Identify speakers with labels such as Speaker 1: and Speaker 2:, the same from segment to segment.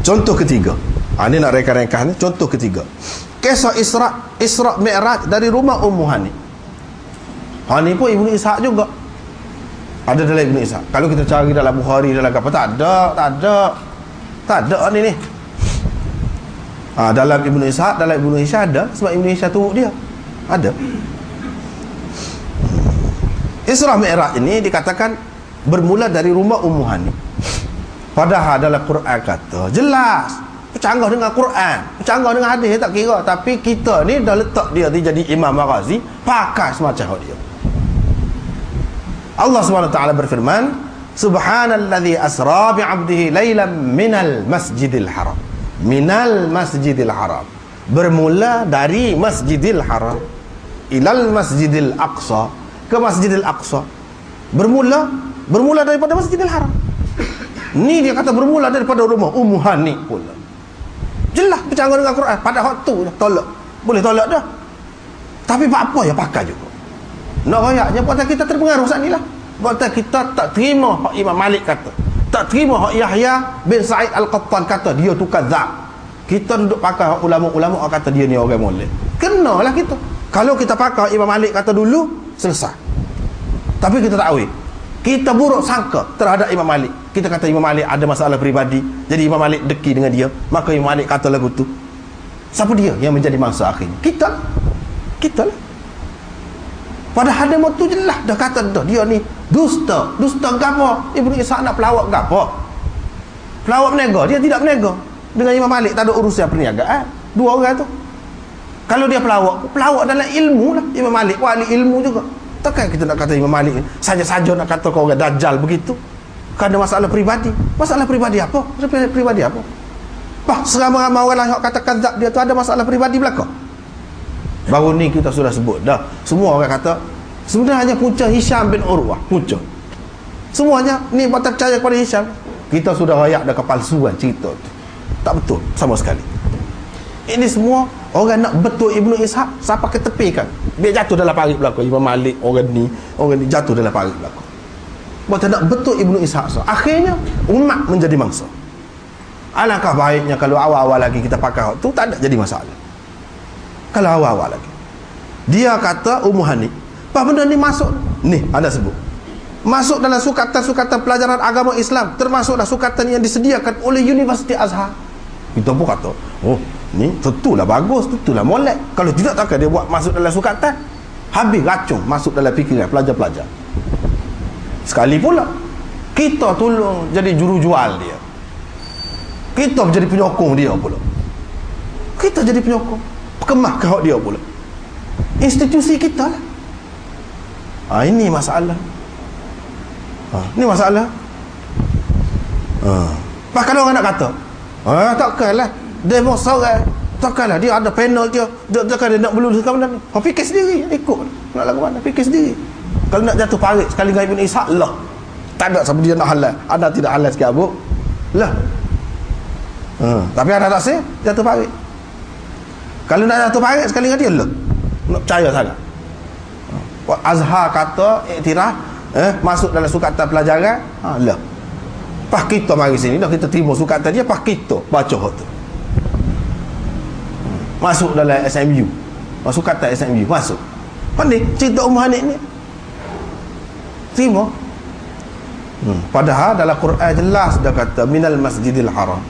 Speaker 1: Contoh ketiga. Ini nak reka-reka ni. Contoh ketiga. Kisah Isra Mi'raj dari rumah Ummu Hani. Hani pun Ibnu Ishaq juga. Ada dalam Ibnu Ishaq. Kalau kita cari dalam Bukhari, dalam apa, tak ada ni. Dalam Ibnu Ishaq, dalam Ibnu Ishaq ada, sebab Ibnu Ishaq turut dia. Ada. Isra Mi'raj ini dikatakan bermula dari rumah Ummu Hani. Padahal dalam Quran kata jelas bercanggah dengan Quran, bercanggah dengan hadis, tak kira. Tapi kita ni dah letak dia jadi Imam Maghazi, pakai semacam dia. Allah SWT berfirman, Subhanalladzi asra bi'abdihi laylan minal masjidil haram. Minal masjidil haram, bermula dari Masjidil Haram ilal Masjidil Aqsa, ke Masjidil Aqsa. Bermula daripada Masjidil Haram. Ni dia kata bermula daripada rumah Ummu Hani pula. Jelas bercanggah dengan Quran. Pada waktu tolak, boleh tolak dah. Tapi apa ya pakai juga. Nak rayaknya buat kita terpengaruh saat ni lah. Buat kita tak terima hak Imam Malik kata, tak terima hak Yahya bin Sa'id Al-Qattan kata dia tu kadzab. Kita duduk pakai hak ulama-ulama kata dia ni orang molek. Kenalah kita. Kalau kita pakai Imam Malik kata dulu, selesai. Tapi kita tak tahu. Kita buruk sangka terhadap Imam Malik. Kita kata Imam Malik ada masalah peribadi, jadi Imam Malik deki dengan dia, maka Imam Malik kata lagu tu. Siapa dia yang menjadi mangsa akhirnya? Kita lah. Padahal dia tu jelas dah kata dah dia ni dusta gapo. Ibnu Ishaq nak pelawak gapo? Pelawak berniaga, dia tidak berniaga. Dengan Imam Malik tak ada urusan perniagaan. Dua orang tu. Kalau dia pelawak dalam ilmu lah. Imam Malik wali ilmu juga. Takkan kita nak kata Imam Malik saja-saja nak kata kau orang dajjal begitu? Kerana masalah peribadi. Masalah peribadi apa? Peribadi apa? Bah, seramai-ramai orang lah yang kata kadzab dia tu ada masalah peribadi belaka. Baru ni kita sudah sebut dah. Semua orang kata sebenarnya punca Hisham bin Urwah, punca. Semuanya ni tak percaya kepada Hisham. Kita sudah rayak dah kepalsuan cerita tu. Tak betul sama sekali. Ini semua orang nak betul Ibnu Ishaq siapa ketepikan. Biar jatuh dalam parit belaka. Imam Malik orang ni jatuh dalam parit belaka. Buat nak betul Ibnu Ishaq. Akhirnya umat menjadi mangsa. Alangkah baiknya kalau awal-awal lagi kita pakai tu tak ada jadi masalah. Kalau awal-awal lagi dia kata Ummu Hani, apa benda ni masuk ni ada sebut masuk dalam sukatan-sukatan pelajaran agama Islam, termasuklah sukatan yang disediakan oleh Universiti Azhar. Kita pun kata ni tentulah bagus, tentulah molek. Kalau tidak takkan dia buat masuk dalam sukatan. Habis racun masuk dalam fikiran pelajar-pelajar. Sekali pula kita tolong jadi jurujual dia, kita menjadi penyokong dia pula. Kita jadi penyokong, kemah ke hak dia pula. Institusi kita lah. Ini masalah. Ini masalah. Bahkan orang nak kata takkanlah demo seorang, takkanlah dia ada panel dia takkan dia nak meluluskan benda ni. Fikir sendiri, ikut nak lagu mana, fikir sendiri. Kalau nak jatuh parit sekali dengan Ibn Ishaq lah, tak ada siapa dia nak halal. Ada tidak halal sikit abuk lah. Tapi ada tak saya jatuh parit. Kalau nak jatuh parit sekali dengan dia lah, nak percaya sangat. Azhar kata iktiraf masuk dalam sukatan pelajaran lah. Pas kita mari sini dah kita terima sukatan dia, pas kita baca hak tu. Masuk dalam SMU. Sukatan SMU masuk. Pandai cerita Ummu Hani ni. Terima. Padahal dalam Quran jelas dah kata minal Masjidil Haram.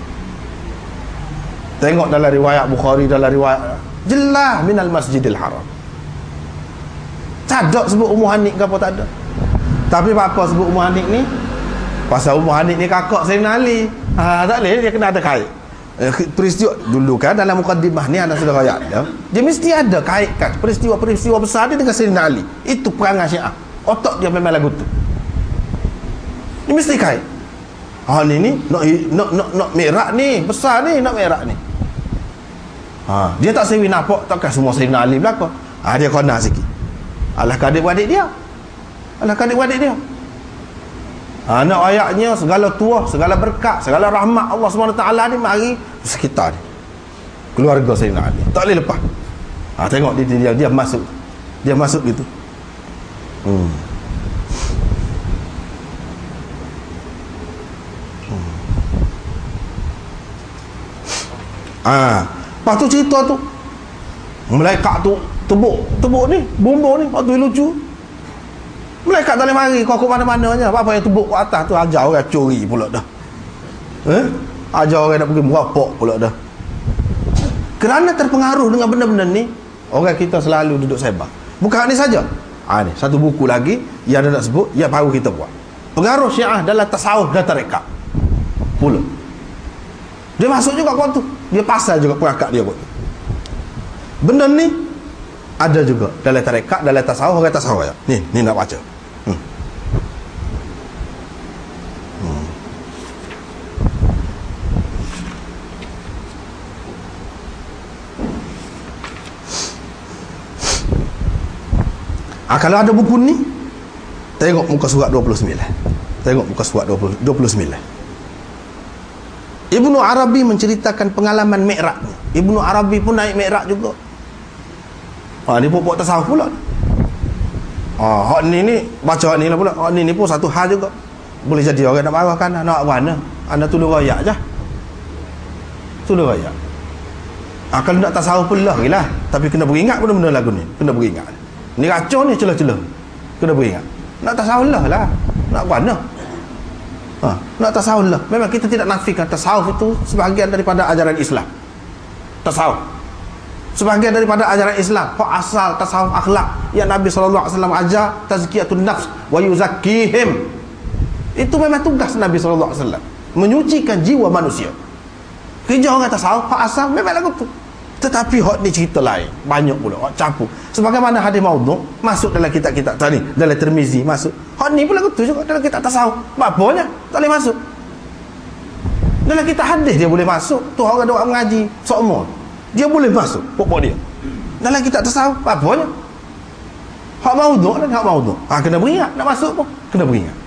Speaker 1: Tengok dalam riwayat Bukhari, dalam riwayat jelas minal Masjidil Haram. Tak ada sebut Ummu Hani ke apa, tak ada. Tapi apa sebut Ummu Hani ni? Pasal Ummu Hani ni kakak Sayyidina Ali. Tak boleh dia kena ada kait. Peristiwa dulu kan dalam mukaddimah ni anak sudah rakyat dia mesti ada kaitkan peristiwa-peristiwa besar dia dengan Sayyidina Ali. Itu perangai Syiah. Otak dia memang lagu tu. Ini mesti kait. Ni nak Mi'raj ni besar ni, nak Mi'raj ni. Dia tak sewi nampak takkan semua Sayyidina Ali belaka. Dia kena sikit. Alah adik-beradik dia. Nak ayatnya segala tuah, segala berkat, segala rahmat Allah SWT ni mari sekitar ni. Keluarga Sayyidina Ali. Tak boleh lepas. Tengok dia masuk. Dia masuk gitu. Lepas tu cerita tu, malaikat tu tebuk ni, bumbung ni, waktu lucu. Malaikat tak boleh mari kau ke mana-mana je. Apa yang tebuk ke atas tu ajar orang curi pula dah. Ajar orang nak pergi merapak pula dah. Kerana terpengaruh dengan benda-benda ni, orang kita selalu duduk sebar. Bukan ni saja. Ni satu buku lagi yang ada nak sebut, yang baru kita buat. Pengaruh Syiah dalam tasawuf dan tarekat. Pula. Dia masuk juga kot tu. Dia pasal juga pengakak dia kot tu. Benda ni ada juga dalam tarekat, dalam tasawuf, orang tasawuf ya. Ni nak baca. Kalau ada buku ni, tengok muka surat 29. Tengok muka surat 29. Ibnu Arabi menceritakan pengalaman Mi'raj. Ibnu Arabi pun naik Mi'raj juga. Ni pokok tasawuf pula. Hak ni baca hak ni lah pula. Hak ni pun satu hal juga. Boleh jadi orang nak marahkan, nak mana? Anda tulis rakyat je. Tulis rakyat. Kalau nak tasawuf pun lah. Tapi kena beringat benda-benda lagu ni. Kena beringat. Ni racun ni celah-celah. Kena beringat. Nak tasawuf lah. Nak mana? Nak tasawuf lah. Memang kita tidak nafikan tasawuf itu sebahagian daripada ajaran Islam. Tasawuf sebahagian daripada ajaran Islam. Hak asal tasawuf akhlak yang Nabi SAW ajar, tazkiyatun nafs wa yuzakkihim. Itu memang tugas Nabi SAW, menyucikan jiwa manusia. Kerja orang tasawuf hak asal memang lagu tu. Tetapi hak ni cerita lain, banyak pula hak campur. Sebagaimana hadis maudhu masuk dalam kitab-kitab tadi, dalam Tirmizi masuk. Hak ni pula betul juga dalam kitab tasawuf. Apanya tak boleh masuk. Dalam kitab hadis dia boleh masuk. Tu orang doa mengaji seumur. Dia boleh masuk pokok dia. Dalam kitab tasawuf apanya? Hak maudhu dan hak maudhu. Kena beringat nak masuk pun kena beringat.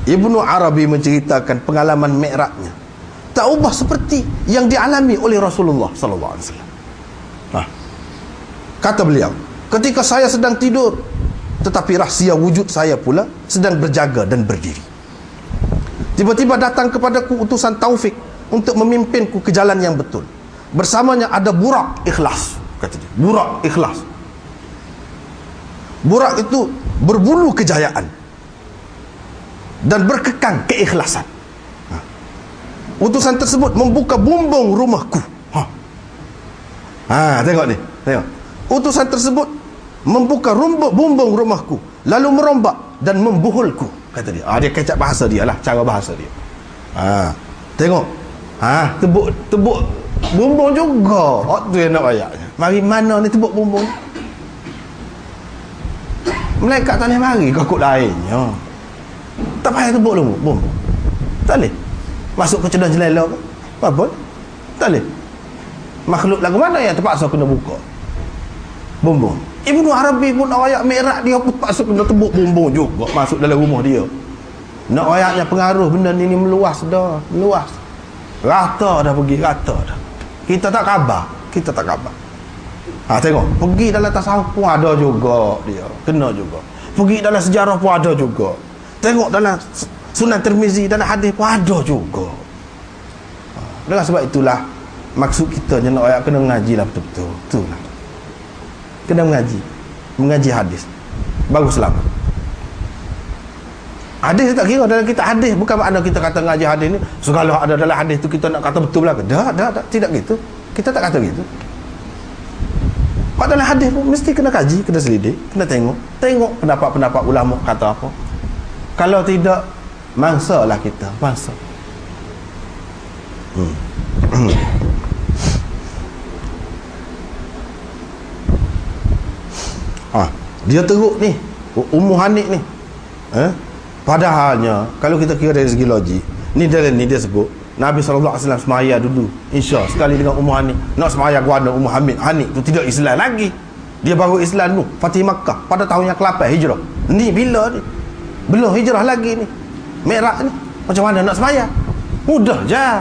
Speaker 1: Ibnu Arabi menceritakan pengalaman Mi'rajnya. Tak ubah seperti yang dialami oleh Rasulullah sallallahu alaihi wasallam. Kata beliau, ketika saya sedang tidur, tetapi rahsia wujud saya pula sedang berjaga dan berdiri. Tiba-tiba datang kepadaku utusan Taufik untuk memimpinku ke jalan yang betul. Bersamanya ada burak ikhlas, kata dia. Burak ikhlas. Burak itu berbulu kejayaan dan berkekang keikhlasan. Utusan tersebut membuka bumbung rumahku. Tengok ni, tengok. Utusan tersebut membuka bumbung rumahku, lalu merombak dan membuhulku, kata dia. Dia kecap bahasa dia lah, cara bahasa dia. Tengok. Tebuk bumbung juga. Tu yang nak ayatnya. Mari mana ni tebuk bumbung? Malaikat tak boleh mari kakut lainnya. Tak payah tebuk dulu bumbung. Tak boleh. Masuk ke cedang jelela ke? Apa? Tak boleh. Makhluk lagu mana yang terpaksa kena buka bumbung? Ibnu Arabi pun nak ayat Mi'raj, dia pun terpaksa kena tebuk bumbung juga masuk dalam rumah dia. Nak ayatnya pengaruh benda ni meluas dah. Meluas. Rata dah pergi, rata dah. Kita tak khabar. Tengok. Pergi dalam tasawuf pun ada juga dia. Kena juga. Pergi dalam sejarah pun ada juga. Tengok dalam Sunan Tirmizi, dalam hadis pun ada juga. Dengan sebab itulah maksud kita je nak ayat kena mengaji lah betul-betul. Itulah. Kena mengaji hadis. Baru selamat. Hadis tak kira dalam kita hadis, bukan makna kita kata mengaji hadis ni segala ada dalam hadis tu kita nak kata betul lah. Tak, tidak gitu. Kita tak kata gitu. Mak dalam hadis pun mesti kena kaji, kena selidik, kena tengok pendapat-pendapat ulama kata apa. Kalau tidak, mangsa lah kita, mangsa. Dia teruk ni Ummu Hanik ni. Padahalnya kalau kita kira dari segi logik, ni dia sebut Nabi SAW semaya dulu Insya sekali dengan Ummu Hanik. Nak semaya guana Ummu Hanik tu tidak Islam lagi. Dia baru Islam tu Fatih Makkah pada tahun yang ke-8 hijrah. Ni bila ni? Belum hijrah lagi ni. Mi'raj ni macam mana nak semaya? Mudahnya.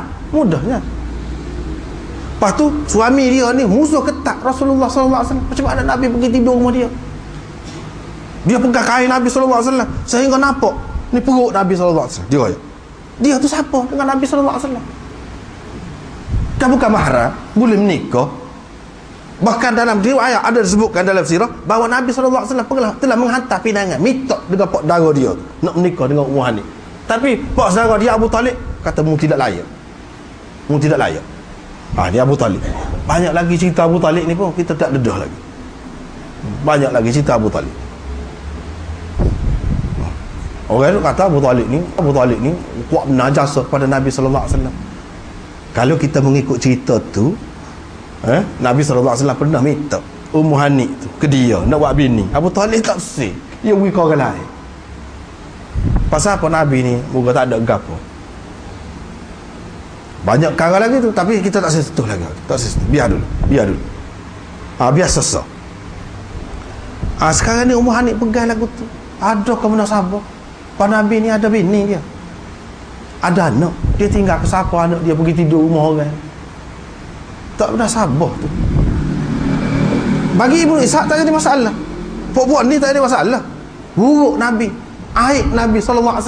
Speaker 1: Lepas tu suami dia ni musuh ketat Rasulullah SAW. Macam mana Nabi pergi tidur rumah dia? Dia pegang kain Nabi SAW sehingga nampak ni perut Nabi SAW. Dia tu siapa dengan Nabi SAW? Kan bukan mahram, boleh menikah. Bahkan dalam riwayat ada disebutkan dalam sirah bahawa Nabi SAW telah menghantar pinangan minta dengan pak saudara dia nak menikah dengan Ummu Hani. Tapi pak saudara dia Abu Talib kata mu tidak layak. Mu tidak layak. Dia Abu Talib. Banyak lagi cerita Abu Talib ni pun kita tak dedah lagi. Banyak lagi cerita Abu Talib. Orang tu kata Abu Talib ni kuat benar jasa pada Nabi SAW. Kalau kita mengikut cerita tu, Nabi SAW pernah minta Ummu Hani tu ke dia nak buat bini. Abu Talib tak sih. Dia pergi ke orang lain. Pasal apa Nabi ni moga tak ada gapo. Banyak perkara lagi tu, tapi kita tak sentuh lagi. Tak sentuh. Biar dulu. Biar sesak. Sekarang ni Ummu Hani pegang lagu tu. Ada ke munasabah? Pak Nabi ni ada bini dia. Ada anak. Dia tinggal ke siapa anak dia pergi tidur rumah orang. Tak pernah sabar tu. Bagi Ibnu Ishaq tak ada masalah. Puak-puak ni tak ada masalah. Buruk Nabi, aib Nabi SAW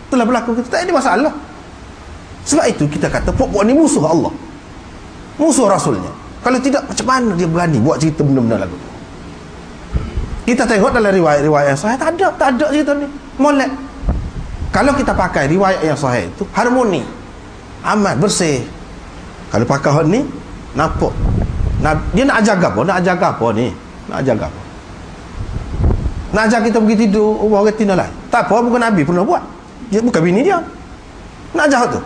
Speaker 1: telah berlaku, kita tak ada masalah. Sebab itu kita kata puak-puak ni musuh Allah, musuh Rasulnya. Kalau tidak, macam mana dia berani buat cerita benda-benda lagu tu? Kita tengok dalam riwayat yang sahih, tak ada cerita ni. Molek. Kalau kita pakai riwayat yang sahih itu harmoni, aman, bersih. Kalau pakai hak ni, nampak dia nak ajar apa? Nak ajar apa ni? Nak ajar apa? Nak ajar kita pergi tidur rumah orang tina lain? Tak apa, bukan Nabi pernah buat. Dia bukan bini dia. Nak ajar tu.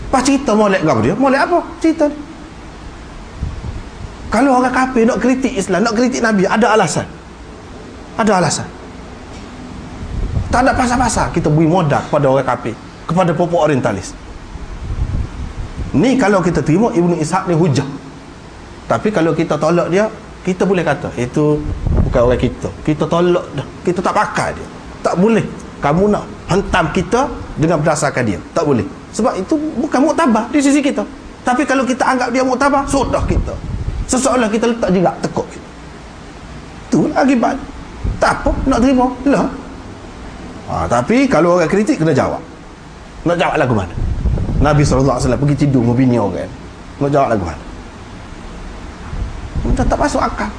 Speaker 1: Pas cerita molek apa dia? Molek apa? Cerita ni. Kalau orang kafir nak kritik Islam, nak kritik Nabi, ada alasan. Ada alasan. Tak ada pasal-pasal kita beri modal kepada orang kafir, kepada pokok orientalis. Ni kalau kita terima Ibnu Ishaq ni hujah. Tapi kalau kita tolak dia, kita boleh kata itu bukan orang kita. Kita tolak dah. Kita tak pakai dia. Tak boleh kamu nak hentam kita dengan berdasarkan dia. Tak boleh. Sebab itu bukan muktabar di sisi kita. Tapi kalau kita anggap dia muktabar, sudah kita. Seseolah kita letak juga tekuk kita. Itulah akibat. Tak apa, nak terima. Lah. Tapi kalau orang kritik, kena jawab. Nak jawab lagu mana? Nabi SAW pergi tidur membini orang. Nak jawab lagu mana? Tak masuk akal.